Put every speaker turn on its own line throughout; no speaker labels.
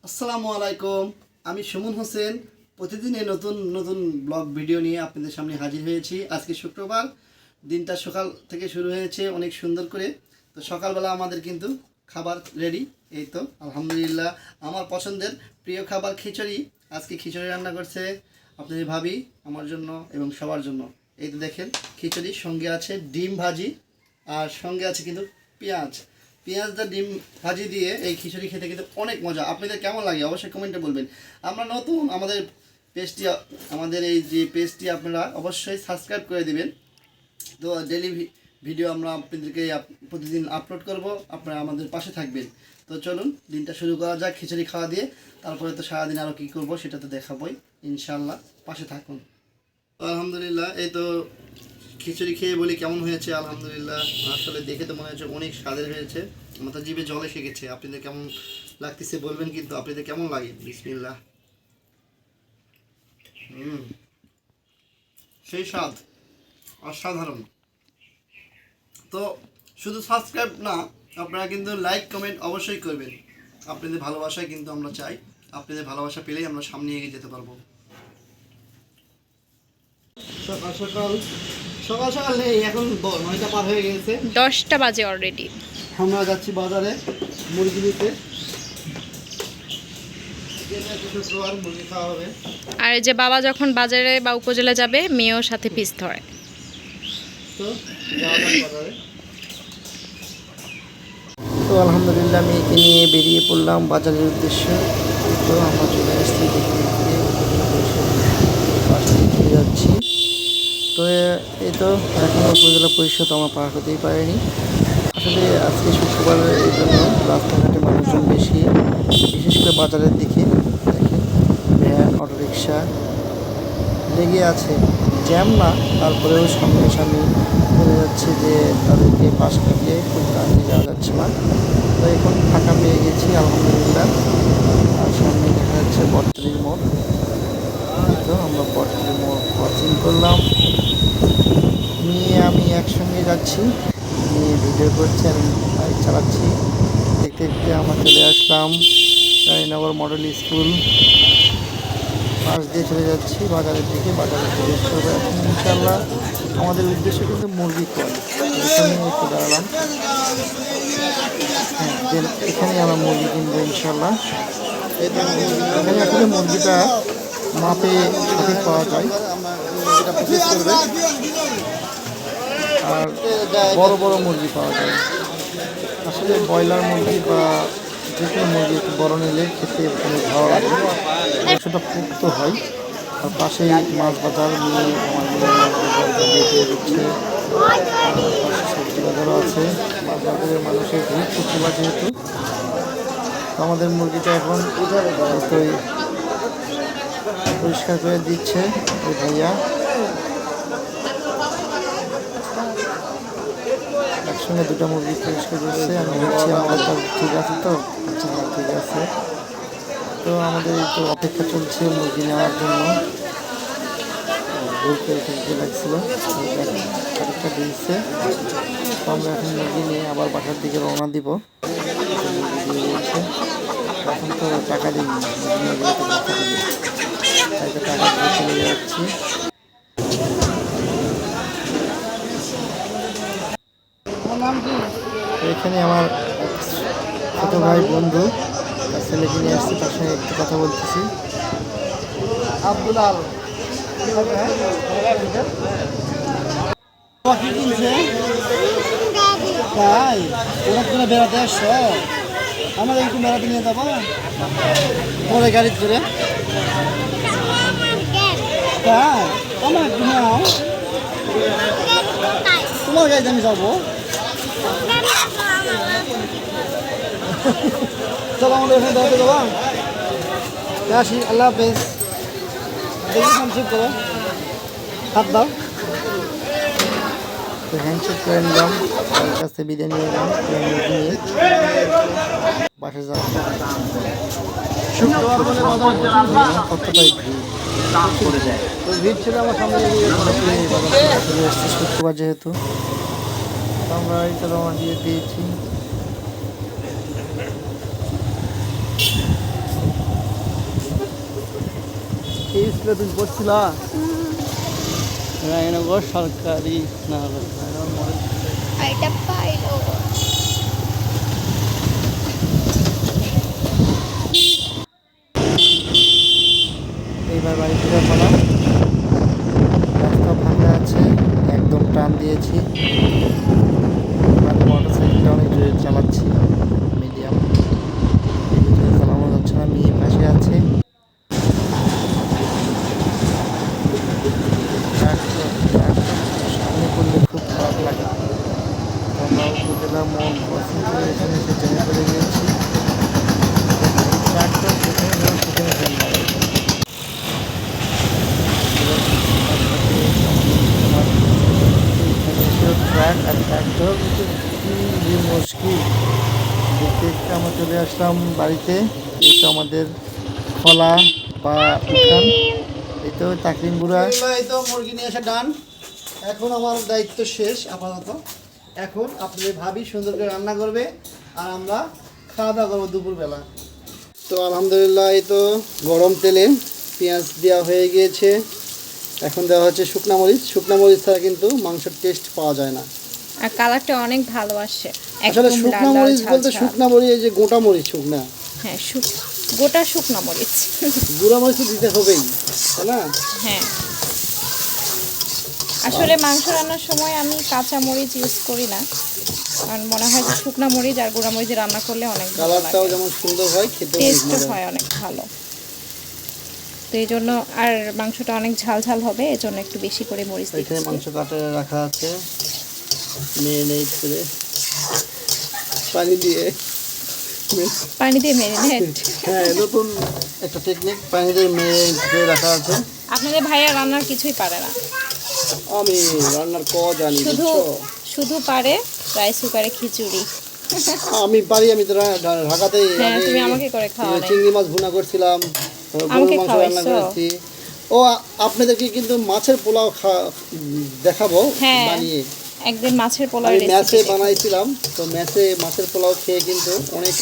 আসসালামু আলাইকুম। আমি সুমন হোসেন প্রতিদিনের নতুন নতুন ব্লগ ভিডিও নিয়ে আপনাদের সামনে হাজির হয়েছি। আজকে শুক্রবার, দিনটা সকাল থেকে শুরু হয়েছে অনেক সুন্দর করে। তো সকালবেলা আমাদের কিন্তু খাবার রেডি। এই তো আলহামদুলিল্লাহ, আমার পছন্দের প্রিয় খাবার খিচুড়ি। আজকে খিচুড়ি রান্না করছে আপনাদের ভাবি আমার জন্য এবং সবার জন্য। এই তো দেখেন খিচুড়ির সঙ্গে আছে ডিম ভাজি আর সঙ্গে আছে কিন্তু পেঁয়াজ পেঁয়াজটা ডিম ভাজি দিয়ে এই খিচুড়ি খেতে কিন্তু অনেক মজা। আপনাদের কেমন লাগে অবশ্যই কমেন্টে বলবেন। আমরা নতুন, আমাদের এই যে পেজটি আপনারা অবশ্যই সাবস্ক্রাইব করে দিবেন। তো ডেলি ভিডিও আমরা আপনাদেরকে প্রতিদিন আপলোড করব, আপনারা আমাদের পাশে থাকবেন। তো চলুন দিনটা শুরু করা যাক খিচুড়ি খাওয়া দিয়ে। তারপরে তো সারাদিন আরও কী করবো সেটা তো দেখাবোই ইনশাল্লাহ, পাশে থাকুন। আলহামদুলিল্লাহ, এই তো খিচুড়ি খেয়ে বলি কেমন হয়েছে। আলহামদুলিল্লাহ, আসলে দেখে তো মনে হচ্ছে অনেক স্বাদের হয়েছে। আমার তো জিভে জল এসে গেছে। আপনাদের কেমন লাগতেছে বলবেন কিন্তু, আপনাদের কেমন লাগে। বিসমিল্লাহ। সেই স্বাদ অসাধারণ। তো শুধু সাবস্ক্রাইব না, আপনারা কিন্তু লাইক কমেন্ট অবশ্যই করবেন। আপনাদের ভালোবাসায় কিন্তু আমরা চাই, আপনাদের ভালোবাসা পেলেই আমরা সামনে এগিয়ে যেতে পারবো। সকাল সকাল সকাল সকাল নেই, এখন 9টা পার হয়ে গেছে,
10টা বাজে অলরেডি।
আমরা যাচ্ছি বাজারে মুরগি নিতে। শুক্রবার মুরগি খাওয়া হবে।
আর এই যে বাবা যখন বাজারে বা উপজেলা যাবে, মেয়েও সাথে পিস ধরে।
তো যাওয়া যাক বাজারে। তো আলহামদুলিল্লাহ, মেয়েকে নিয়ে বেরিয়ে পড়লাম বাজারের উদ্দেশ্যে। তো আমরা চলে আসছি দেখতে দেখতে চলে যাচ্ছি। তো এই তো এখনও উপজেলা পরিষদ আমরা পার হতেই পারিনি। আসলে আজকে শুক্রবার, এই জন্য রাস্তাঘাটে মানুষজন বেশি, বিশেষ করে বাজারের দিকে দেখেন ভ্যান অটোরিকশা লেগে আছে। জ্যাম না, তারপরেও সামনে সামনে চলে যাচ্ছে যে তাদেরকে পাশ কাটিয়ে খুব তাড়াতাড়ি যাওয়া যাচ্ছে না। তো এখন ফাঁকা পেয়ে গেছি আলহামদুলিল্লাহ। আর সামনে দেখা যাচ্ছে বটতলির মোড়। তো আমরা বটতলির মোড় ক্রসিং করলাম। নিয়ে আমি একসঙ্গে যাচ্ছি, নিয়ে ভিডিও করছি, আমি বাইক চালাচ্ছি। দেখতে দেখতে আমরা চলে আসলাম রানীনগর মডেল স্কুল। পাশ দিয়ে চলে যাচ্ছি বাজারের দিকে। বাজারে প্রবেশ করবো এখন ইনশাল্লাহ। আমাদের উদ্দেশ্য কিন্তু মুরগি কল। এখানে একটু দাঁড়ালাম, হ্যাঁ, এখানে আমরা মুরগি কিনবো ইনশাল্লাহ। এখানে আসলে মুরগিটা মাপে সঠিক পাওয়া যায়, আর বড় বড় মুরগি পাওয়া যায়। আসলে ব্রয়লার মুরগি বা যে কোনো মুরগি একটু বড় নিলে খেতে অনেক ভালো লাগে, সেটা পুক্ত হয়। আর পাশেই মাছ বাজার নিয়ে আমার দিচ্ছে, সবজি বাজারও আছে। মাছ বাজারের মানুষের ভিড় শুক্রবার যেহেতু। তো আমাদের মুরগিটা এখন পরিষ্কার করে দিচ্ছে ওই ভাইয়া। একসঙ্গে দুটো মুরগি পরিষ্কার করছে। আমি ভাবছি আমাদের ঠিক আছে, তো ঠিক আছে। তো আমাদের তো অপেক্ষা চলছে মুরগি নেওয়ার জন্য। ঘুরতে এখানে লাগছিল, আরেকটা দিয়েছে। তো আমরা এখন মুরগি নিয়ে আবার বাসার দিকে রওনা দিব। মুরগি দিয়ে দিয়েছে, এখন তো টাকা দিই, তাই তো টাকা দিয়ে চলে যাচ্ছি। এখানে আমার ছোট ভাই বন্ধু তার ছেলেকে নিয়ে আসছে, তার সঙ্গে একটু কথা বলতেছি। আব্দুলাল তাই ওরা করে বেড়াতে আসছো? আমাদের একটু বেড়াতে নিয়ে যাবো পরে গাড়ি করে। তাই আমার একটু নাও, তোমার গাড়িতে আমি যাবো। চলো আমাদের এখানে বেড়াতে যাবো। আসি, আল্লাহ হাফেজ। দেখি হ্যান্ডশেক করো, হাত দাও। তো হ্যান্ডশেক করে নিলাম, তার কাছে বিদায় নিয়ে এলাম। নিয়ে বাসে যাওয়া কতটাই ভিড় ছিল আমার সামনে। চলে এসছে শুক্রবার যেহেতু, আমরা এটা রওনা দিয়ে দিয়েছি। এই স্কুলে তুমি পড়ছিলা? রায়নগর সরকারি না রায়নগর মডেল
এটা পাইলো।
এইবার বাড়ি ফিরে ফেলা। রাস্তা ফাঁকা আছে, একদম টান দিয়েছি। আমি মোটরসাইকেলটা অনেক জোরে চালাচ্ছি, মিডিয়াম চালানো যাচ্ছে না। মেয়ে পাশে আছে, সামনে করলে খুব খারাপ লাগে। আমরা উপজেলা মোড় ক্রসিং করে এখানে এসে জেনে পড়ে গিয়েছি। ট্রাক্টর সেখানে ট্রাক আর ট্রাক্টর কি মুশকিল। দেখতে দেখতে আমরা চলে আসলাম বাড়িতে। এই তো আমাদের খোলা বা উঠান। এই তো তাকরিম বুড়া, এই তো মুরগি নিয়ে আসা ডান। এখন আমার দায়িত্ব শেষ আপাতত। এখন আপনাদের ভাবি সুন্দর করে রান্না করবে আর আমরা খাওয়া দাওয়া করবো দুপুরবেলা। তো আলহামদুলিল্লাহ এই তো গরম তেলে পেঁয়াজ দেওয়া হয়ে গিয়েছে। এখন দেওয়া হচ্ছে শুকনা মরিচ। শুকনা মরিচ ছাড়া কিন্তু মাংসের টেস্ট পাওয়া যায় না।
আর কালারটা অনেক ভালো আসে।
আসলে শুকনা মরিচ বলতে শুকনা মরিচ, এই যে গোটা মরিচ শুকনা,
হ্যাঁ গোটা শুকনা মরিচ।
গুঁড়া মরিচ তো দিতে হবেই, তাই না?
হ্যাঁ, আসলে মাংস রান্নার সময় আমি কাঁচা মরিচ ইউজ করি না, কারণ মনে হয় যে শুকনা মরিচ আর গুঁড়া মরিচ রান্না করলে অনেক ভালো লাগে,
কালারটাও যেমন সুন্দর হয়, খেতেও অনেক
টেস্টও
মজা
হয় অনেক ভালো। তো এই জন্য, আর মাংসটা অনেক ঝাল ঝাল হবে, এই জন্য একটু বেশি করে মরিচ
এখানে
দিচ্ছি।
মাংস কাটে রাখা আছে, মেরিনেট করে পানি দিয়ে।
পানি দিয়ে ম্যারিনেট।
হ্যাঁ, নতুন একটা টেকনিক, পানি দিয়ে মেরিনেট করে রাখা আছে।
আপনাদের ভাইয়া রান্নার কিছুই পারে না,
আমি রান্নার জানি,
শুধু
বুঝছো?
শুধু পারে রাইস কুকারে খিচুড়ি।
আমি পারি, আমি তো ঢাকাতেই
হ্যাঁ, তুমি আমাকে করে খাওয়ালে।
চিংড়ি মাছ ভুনা করছিলাম,
আমাকে
গরুর মাংস রান্না
খাওয়াইছো?
করেছি। ও আপনাদেরকে কিন্তু মাছের পোলাও দেখাবো
হ্যাঁ,
বানিয়ে।
একদিন মাছের পোলাও
আমি ম্যাচে
রেসিপি
বানাইছিলাম, তো ম্যাচে মাছের পোলাও খেয়ে কিন্তু অনেক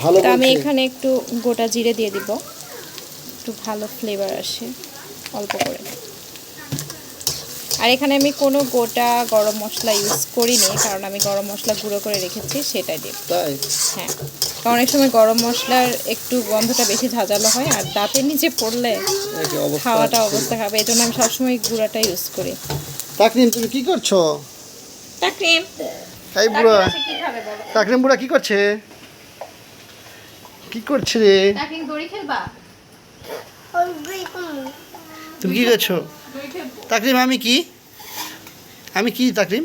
ভালো
আমি
বলছে।
এখানে একটু গোটা জিরে দিয়ে দিব, একটু ভালো ফ্লেভার আসে অল্প করে। আর এখানে আমি কোনো গোটা গরম মশলা ইউজ করিনি, কারণ আমি গরম মশলা গুঁড়ো করে রেখেছি, সেটাই দিব।
তাই
হ্যাঁ, কারণ অনেক সময় গরম মশলার একটু গন্ধটা বেশি ঝাঁঝালো হয়, আর দাঁতের নিচে পড়লে
একই অবস্থা।
খাওয়াটা অবস্থা খারাপ, এই জন্য আমি সবসময় গুঁড়াটা ইউজ করি।
তাকরিম, তুমি কি করছো?
তাকরিম,
এই বুড়া,
কি খাবে বলো?
তাকরিম বুড়া কি করছে? কি করছে রে?
তাকরিম দড়ি খেলবা?
তুমি কি করছো? তাকরিম, আমি কি তাকরিম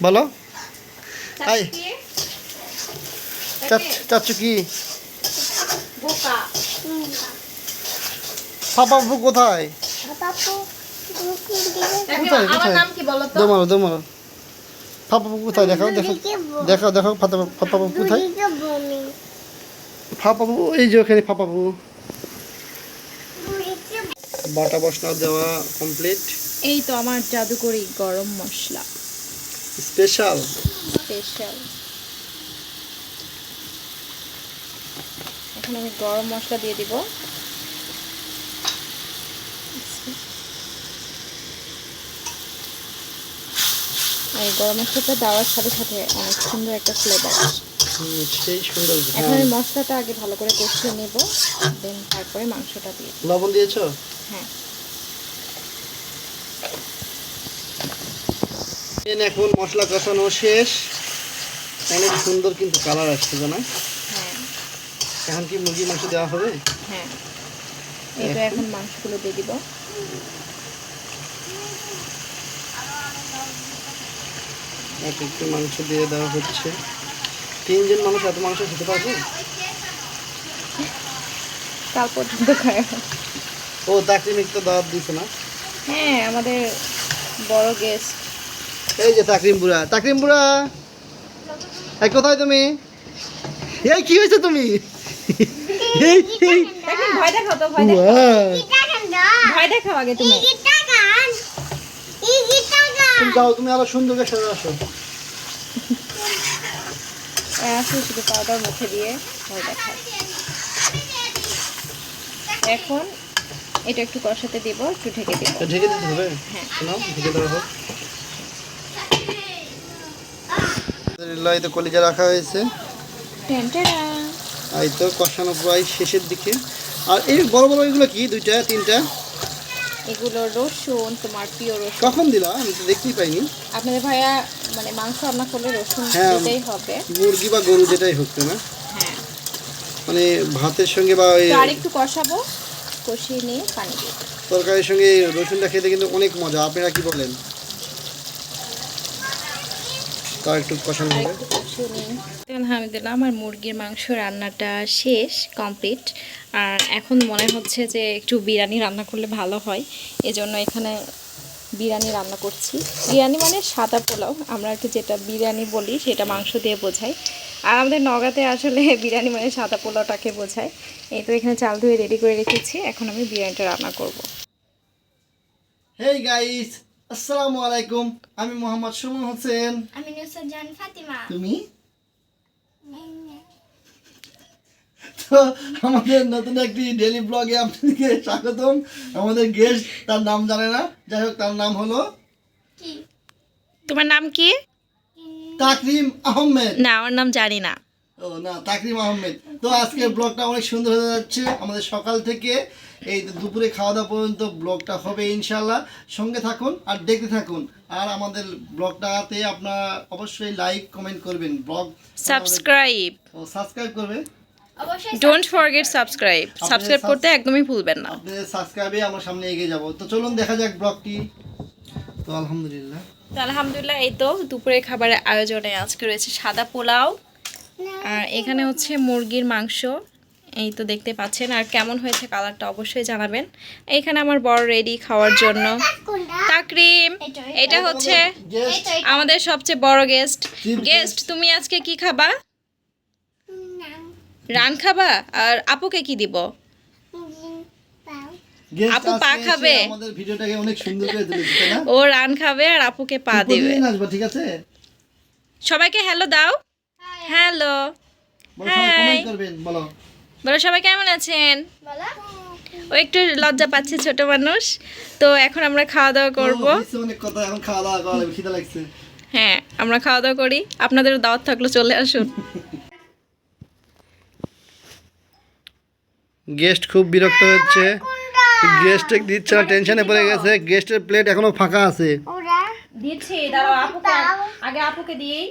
বলো? আই চাচ্ছু কি?
বোকা।
পাপু কোথায়? কোথায়
আমার
কোথায়?
নাম কি বলো তো?
দমারো পাপু কোথায়? দেখাও পাপু কোথায়? পাপু এই যে ওখানে পাপু। বাটা মশলা দেওয়া কমপ্লিট।
এই তো আমার জাদুকরি গরম মশলা,
স্পেশাল।
এখন আমি গরম মশলা দিয়ে দিব। এই গরম মশলাটা দেওয়ার সাথে সাথে অনেক সুন্দর একটা ফ্লেভার আসে।
সেই সুন্দর।
এখন আমি মশলাটা আগে ভালো করে কষিয়ে নেব, দেন তারপরে মাংসটা দিয়ে দেব।
লবণ দিয়েছো?
হ্যাঁ।
এখন মশলা কষানো শেষ, অনেক সুন্দর কিন্তু কালার আসছে না?
হ্যাঁ
এখন কি মুরগি মাংস দেওয়া হবে?
হ্যাঁ, এই তো এখন মাংসগুলো দিয়ে দিব।
একটু মাংস দিয়ে দেওয়া হচ্ছে। 3 জন মানুষ এত মাংস খেতে পারবে?
কাল পর্যন্ত খায়।
ও তাকরিম একটু দাওয়াত দিছে না?
হ্যাঁ, আমাদের বড় গেস্ট।
এই যে তাকরিম বুড়া, এই কোথায় তুমি? এই কি হয়েছে তুমি?
ভয় দেখাও তো, ভয় দেখাও আগে তুমি।
তুমি যাও, তুমি আরো সুন্দর করে সাজা আসো।
আসলে শুধু পাউডার মুখে দিয়ে ভয় দেখাও। এখন এটা একটু কষাতে দেব, একটু ঢেকে দেব।
ঢেকে দিতে হবে? নাও ঢেকে দেওয়া হোক। এই তো কলিজা রাখা হয়েছে,
টেনটেরা।
এই তো কষানো প্রায় শেষের দিকে। আর এই বড় বড় এগুলো কি, 2টা 3টা?
এগুলো রসুন, তোমার প্রিয় রসুন।
কখন দিলা? আমি তো দেখতেই পাইনি।
আপনাদের ভাইয়া মানে মাংস রান্না করলে রসুন
হ্যাঁ,
দিতেই হবে।
মুরগি বা গরু যেটাই হোক না,
হ্যাঁ,
মানে ভাতের সঙ্গে বা ওই
তো আরেকটু কষাবো, কষিয়ে নিয়ে পানি দিয়ে দেব।
তরকারির সঙ্গে এই রসুনটা খেতে কিন্তু অনেক মজা। আপনারা কি বলেন? তা একটু কষানো হবে।
আরেকটু কষিয়ে নিই। আলহামদুলিল্লাহ, আমার মুরগির মাংস রান্নাটা শেষ, কমপ্লিট। আর এখন মনে হচ্ছে যে একটু বিরিয়ানি রান্না করলে ভালো হয়, এজন্য এখানে বিরিয়ানি রান্না করছি। বিরিয়ানি মানে সাদা পোলাও, আমরা আর কি যেটা বিরিয়ানি বলি সেটা মাংস দিয়ে বোঝাই। আর আমাদের নগাঁতে আসলে বিরিয়ানি মানে সাদা পোলাওটাকে বোঝায়। এই তো এখানে চাল ধুয়ে রেডি করে রেখেছি, এখন আমি বিরিয়ানিটা রান্না করব।
হেই গাইস, আসসালামু আলাইকুম। আমি মোহাম্মদ সুমন হোসেন।
আমি নুসরাত জাহান ফাতিমা।
তুমি? তো আমাদের নতুন একটি ডেইলি ব্লগে আপনাদেরকে স্বাগতম। আমাদের গেস্ট, তার নাম জানে না, যাই হোক তার নাম হলো
কি?
তোমার নাম কি?
তাকরিম আহমেদ।
না, আমার নাম জানি না।
ও না, তাকরিম আহমেদ। তো আজকে ব্লগটা অনেক সুন্দর হয়ে যাচ্ছে। আমাদের সকাল থেকে এই দুপুরে খাওয়া দাওয়া পর্যন্ত ব্লগটা হবে ইনশাল্লাহ। সঙ্গে থাকুন আর দেখতে থাকুন। আর আমাদের ব্লগটাতে আপনারা অবশ্যই লাইক কমেন্ট করবেন, ব্লগ
সাবস্ক্রাইব,
ও সাবস্ক্রাইব করবে।
অবশ্যই
ডোন্ট ফরগেট সাবস্ক্রাইব। সাবস্ক্রাইব করতে একদমই ভুলবেন না।
আপনাদের সাবস্ক্রাইবে আমরা সামনে এগিয়ে যাব। তো চলুন দেখা যাক ব্লগটি। তো আলহামদুলিল্লাহ,
তো আলহামদুলিল্লাহ, এই তো দুপুরের খাবারের আয়োজনে আজকে রয়েছে সাদা পোলাও, আর এখানে হচ্ছে মুরগির মাংস। এই তো দেখতে পাচ্ছেন। আর কেমন হয়েছে কালারটা অবশ্যই জানাবেন। এইখানে আমার বড় রেডি খাওয়ার জন্য। তাকরিম, এটা হচ্ছে
গেস্ট
আমাদের সবচেয়ে বড় গেস্ট।
Chief
guest,
guest।
তুমি আজকে কি খাবা? রান খাবা? আর আপুকে কি দিব?
গেস্ট
আপু পা
আজকে এসে
খাবে?
আমাদের ভিডিওটাকে অনেক সুন্দর করে তুলেছে, তাই না?
ও রান খাবে আর আপুকে পা দিবে।
প্রতিদিন আসবো, ঠিক আছে?
সবাইকে হ্যালো দাও। হ্যালো,
বলো, সবাই
Hi.
কমেন্ট করবেন, বলো।
বলো সবাই কেমন আছেন?
বলো।
ও একটু লজ্জা পাচ্ছে, ছোট মানুষ। তো এখন আমরা খাওয়া দাওয়া করব।
ও, হয়েছে অনেক কথা, এখন খাওয়া দাওয়া করা লাগবে, খিদে লাগছে।
হ্যাঁ, আমরা খাওয়া দাওয়া করি। আপনাদেরও দাওয়াত থাকলো, চলে আসুন।
গেস্ট খুব বিরক্ত হচ্ছে, গেস্ট দিচ্ছে না, টেনশনে পড়ে গেছে। গেস্টের প্লেট এখনো ফাঁকা আছে,
ওরা
দিচ্ছি, দাঁড়াও আপুকে, আগে আপুকে দিই,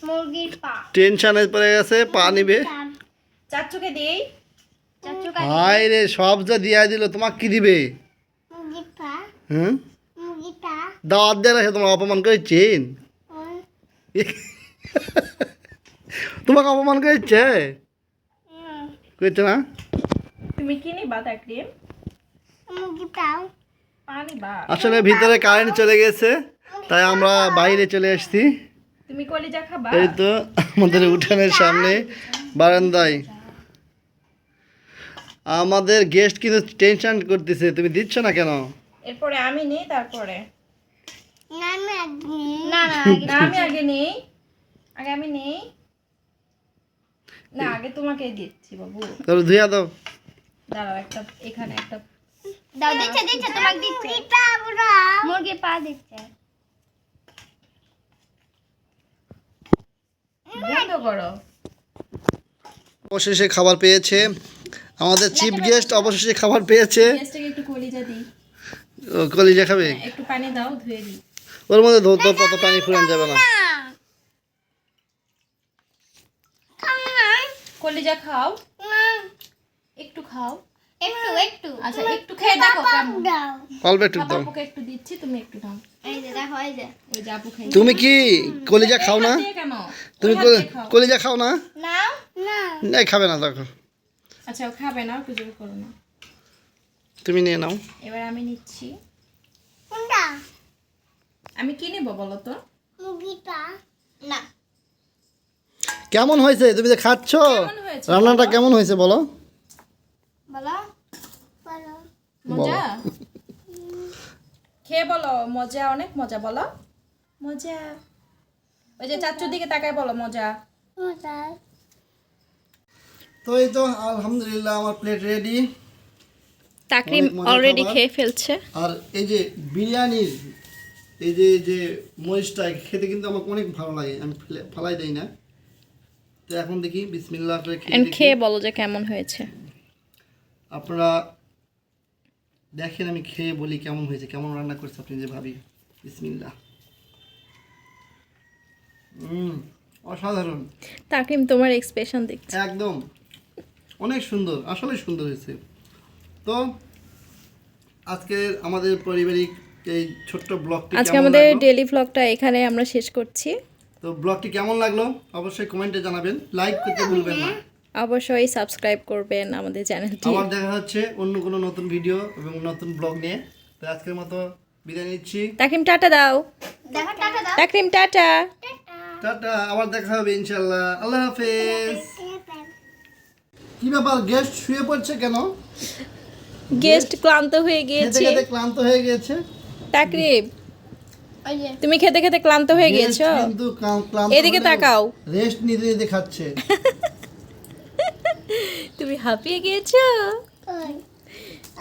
মুরগির পা।
টেনশনে পড়ে গেছে, পা নিবে।
চাচুকে দিই।
চাচু
হাই রে, সব যা দিয়া দিল, তোমাকে কি দিবে?
মুরগির পা।
হুম,
মুরগির পা।
দাওয়াত দিয়ে রাখে, তোমার অপমান করেছেন? তোমাকে অপমান করেছে? করেছে না?
তুমি কি নিবা তাকরিম?
মুরগির পা।
পানি বা?
আসলে ভিতরে কারেন্ট চলে গেছে, তাই আমরা বাইরে চলে আসছি।
তুমি কলিজা খাবা?
এই তো আমাদের উঠানের সামনে বারান্দায় আমাদের গেস্ট কিন্তু টেনশন করতেছে, তুমি দিচ্ছ না কেন?
এরপরে আমি নেই, তারপরে
না না
না আমি আগে নেই, আগে আমি নেই। না, আগে তোমাকে দিচ্ছি বাবু।
তাহলে ধুইয়া দাও।
দাঁড়াও, একটা এখানে একটা
দাও। দিচ্ছে দিচ্ছে, তোমাকে দিচ্ছে। মুরগির পা দিচ্ছে।
বন্ধ করো।
অবশেষে খাবার পেয়েছে আমাদের চিফ গেস্ট, অবশেষে খাবার পেয়েছে।
গেস্টকে একটু কলিজা দিই।
ও কলিজা খাবে?
একটু পানি দাও, ধুয়ে দিই।
ওর মধ্যে ধরতে কত পানি ফুরান যাবে না।
কলিজা খাও, একটু খাও।
একটু একটু।
আচ্ছা, একটু খেয়ে দেখো কেমন।
দাও।
অল্প একটু দাও।
আপুকে একটু দিচ্ছি, তুমি একটু দাও।
এই যে দেখো, এই যে।
ওই যে আপু খাই।
তুমি কি কলিজা খাও না?
কেন?
তুমি
ওই হাত দিয়ে খাও।
কলিজা খাও না?
নাও।
না।
এই খাবে না, দেখো
আচ্ছা, ও খাবে না, একটু জোর করো না।
তুমি নিয়ে নাও।
এবার আমি নিচ্ছি।
কোনটা?
আমি কি নেবো বলো তো?
মুরগির পা। না।
কেমন হয়েছে? তুমি যে খাচ্ছ,
কেমন হয়েছে
রান্নাটা
বলো?
কেমন হয়েছে বলো?
বলো। বলো।
মজা? খেয়ে বলো মজা, অনেক মজা, বলো মজা। ওই যে চাচুর দিকে তাকায় বলো মজা।
মজা।
তো এই তো আলহামদুলিল্লাহ আমার প্লেট রেডি।
তাকরিম
অনেক মজার
অলরেডি
খাবার।
খেয়ে ফেলছে।
আর এই যে বিরিয়ানির এই যে মরিচটা খেতে কিন্তু আমার অনেক ভালো লাগে, আমি ফালাই দেই না। তো এখন দেখি বিসমিল্লাহ করে খেয়ে
এন্ড
দেখি।
খেয়ে বলো যে কেমন হয়েছে।
আপনারা দেখেন, আমি খেয়ে বলি কেমন হয়েছে, কেমন রান্না করছে আপনি যে ভাবি। বিসমিল্লাহ। অসাধারণ,
তাকরিম তোমার এক্সপ্রেশন দেখছি।
একদম অনেক সুন্দর, আসলে সুন্দর হয়েছে। তো আজকে আমাদের পারিবারিক এই ছোট্ট ব্লগটি
আজকে
কেমন
আমাদের
লাগলো?
ডেইলি ভ্লগটা এখানে আমরা শেষ করছি।
তো ব্লগটি কেমন লাগলো অবশ্যই কমেন্টে জানাবেন, লাইক করতে ভুলবেন না।
অবশ্যই সাবস্ক্রাইব করবেন আমাদের চ্যানেলটি।
আবার দেখা হচ্ছে অন্য কোনো নতুন ভিডিও এবং নতুন ব্লগ নিয়ে। তো আজকের মতো বিদায় নিচ্ছি।
তাকরিম টাটা দাও।
দেখো টাটা দাও।
তাকরিম টাটা।
টাটা, আবার দেখা হবে ইনশাআল্লাহ। আল্লাহ হাফেজ। কি ব্যাপার, গেস্ট শুয়ে পড়ছে কেন?
গেস্ট ক্লান্ত হয়ে
খেতে
গিয়েছে।
খেতে ক্লান্ত হয়ে গেছে।
তাকরিম
ওই যে
তুমি খেতে খেতে ক্লান্ত হয়ে
Guest
গিয়েছো।
কিন্তু ক্লান্ত
এদিকে তাকাও।
রেস্ট নিতে নিতে খাচ্ছে।
তুমি হাঁপিয়ে গিয়েছো।
ওই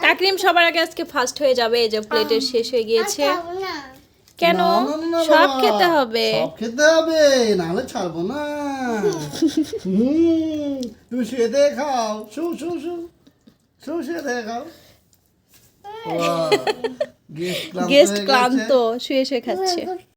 তাকরিম সবার আগে আজকে ফার্স্ট হয়ে যাবে, এই যে প্লেটের শেষ হয়ে গিয়েছে।
খাবো না।
কেন?
না, না, না,
সব
বাবা।
খেতে হবে।
সব খেতে হবে, নাহলে ছাড়বো না। তুমি শুয়ে দিয়ে খাও, শুয়ে দিয়ে খাও। গেস্ট
গেস্ট ক্লান্ত শুয়ে শুয়ে খাচ্ছে।